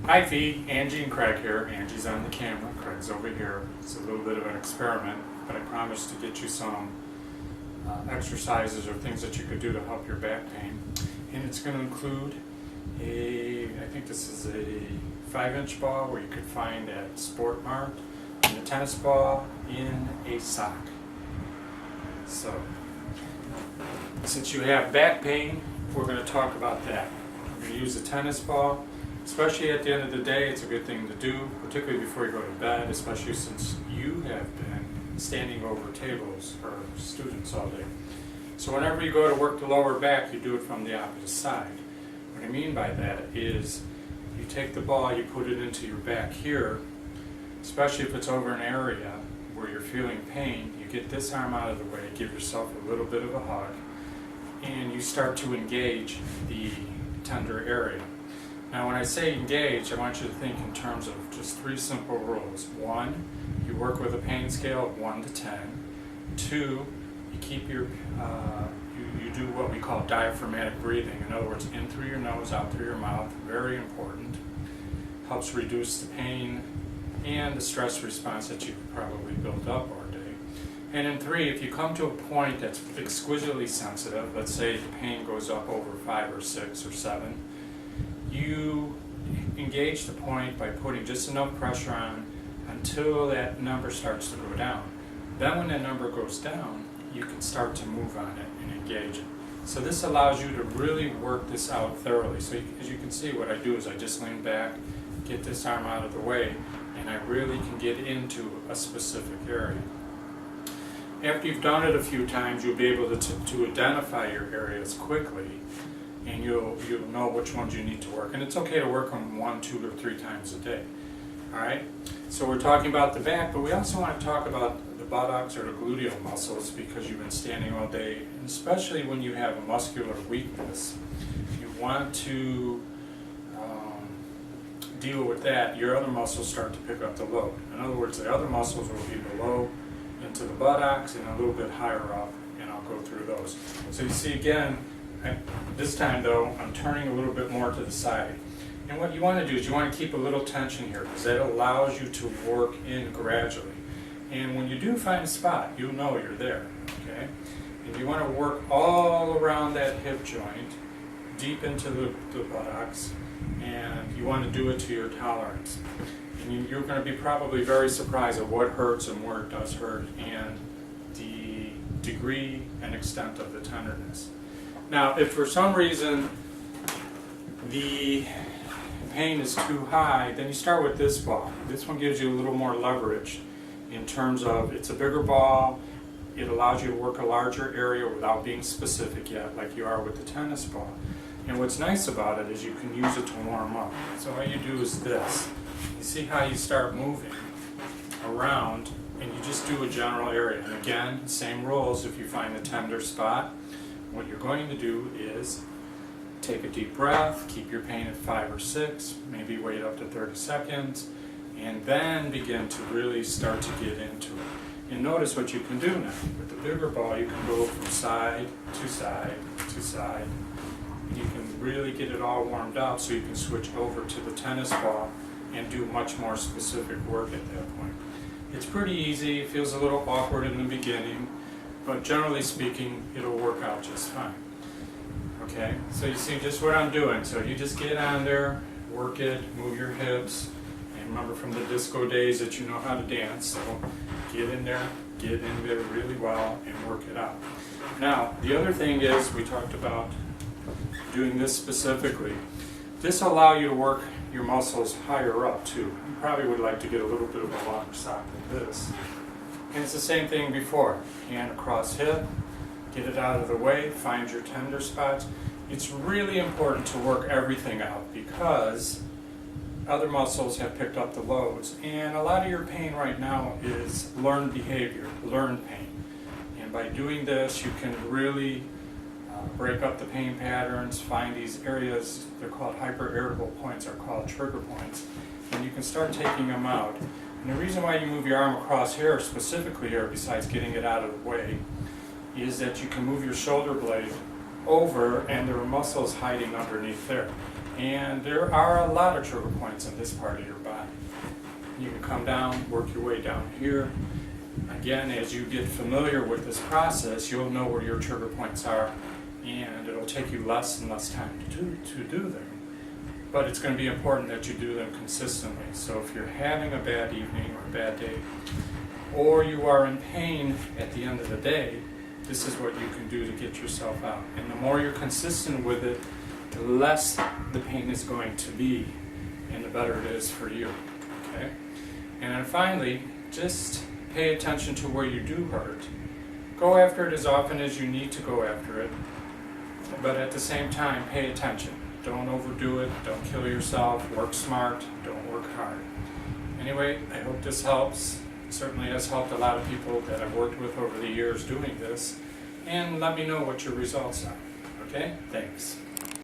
Hi Fee, Angie and Craig here. Angie's on the camera, Craig's over here. It's a little bit of an experiment, but I promise to get you some exercises or things that you could do to help your back pain. And it's going to include I think this is a 5-inch ball where you could find at Sport Mart, and a tennis ball in a sock. So, since you have back pain, we're going to talk about that. We're going to use a tennis ball. Especially at the end of the day, it's a good thing to do, particularly before you go to bed, especially since you have been standing over tables or students all day. So whenever you go to work the lower back, you do it from the opposite side. What I mean by that is you take the ball, you put it into your back here, especially if it's over an area where you're feeling pain, you get this arm out of the way, give yourself a little bit of a hug, and you start to engage the tender area. Now when I say engage, I want you to think in terms of just 3 simple rules. 1, you work with a pain scale of 1 to 10. 2, you keep your, you do what we call diaphragmatic breathing. In other words, in through your nose, out through your mouth. Very important. Helps reduce the pain and the stress response that you've probably built up all day. And in 3, if you come to a point that's exquisitely sensitive, let's say the pain goes up over 5 or 6 or 7, you engage the point by putting just enough pressure on until that number starts to go down. Then when that number goes down, you can start to move on it and engage it. So this allows you to really work this out thoroughly. So as you can see, what I do is I just lean back, get this arm out of the way, and I really can get into a specific area. After you've done it a few times, you'll be able to identify your areas quickly, and you'll know which ones you need to work. And it's okay to work on 1, 2, or 3 times a day. Alright? So we're talking about the back, but we also want to talk about the buttocks or the gluteal muscles because you've been standing all day, and especially when you have a muscular weakness. You want to deal with that. Your other muscles start to pick up the load. In other words, the other muscles will be below into the buttocks and a little bit higher up, and I'll go through those. So you see again, this time though, I'm turning a little bit more to the side. And what you want to do is you want to keep a little tension here because that allows you to work in gradually. And when you do find a spot, you'll know you're there, okay? And you want to work all around that hip joint, deep into the buttocks, and you want to do it to your tolerance. And you're going to be probably very surprised at what hurts and where it does hurt and the degree and extent of the tenderness. Now, if for some reason the pain is too high, then you start with this ball. This one gives you a little more leverage in terms of it's a bigger ball. It allows you to work a larger area without being specific yet, like you are with the tennis ball. And what's nice about it is you can use it to warm up. So all you do is this. You see how you start moving around, and you just do a general area. And again, same rules if you find a tender spot. What you're going to do is take a deep breath, keep your pain at 5 or 6, maybe wait up to 30 seconds, and then begin to really start to get into it. And notice what you can do now. With the bigger ball, you can go from side to side to side. And you can really get it all warmed up so you can switch over to the tennis ball and do much more specific work at that point. It's pretty easy, it feels a little awkward in the beginning, but generally speaking, it'll work out just fine. Okay, so you see just what I'm doing. So you just get on there, work it, move your hips, and remember from the disco days that you know how to dance, so get in there really well and work it out. Now, the other thing is, we talked about doing this specifically. This will allow you to work your muscles higher up too. You probably would like to get a little bit of a longer sock than this. And it's the same thing before. Hand across hip, get it out of the way, find your tender spots. It's really important to work everything out because other muscles have picked up the loads. And a lot of your pain right now is learned behavior, learned pain. And by doing this, you can really break up the pain patterns, find these areas, they're called hyper-irritable points, are called trigger points, and you can start taking them out. And the reason why you move your arm across here, specifically here, besides getting it out of the way, is that you can move your shoulder blade over and there are muscles hiding underneath there. And there are a lot of trigger points in this part of your body. You can come down, work your way down here. Again, as you get familiar with this process, you'll know where your trigger points are, and it'll take you less and less time to do them. But it's going to be important that you do them consistently. So if you're having a bad evening or a bad day, or you are in pain at the end of the day, this is what you can do to get yourself out. And the more you're consistent with it, the less the pain is going to be, and the better it is for you. Okay? And then finally, just pay attention to where you do hurt. Go after it as often as you need to go after it, but at the same time, pay attention. Don't overdo it, don't kill yourself, work smart, don't work hard. Anyway, I hope this helps. It certainly has helped a lot of people that I've worked with over the years doing this, and let me know what your results are. Okay? Thanks.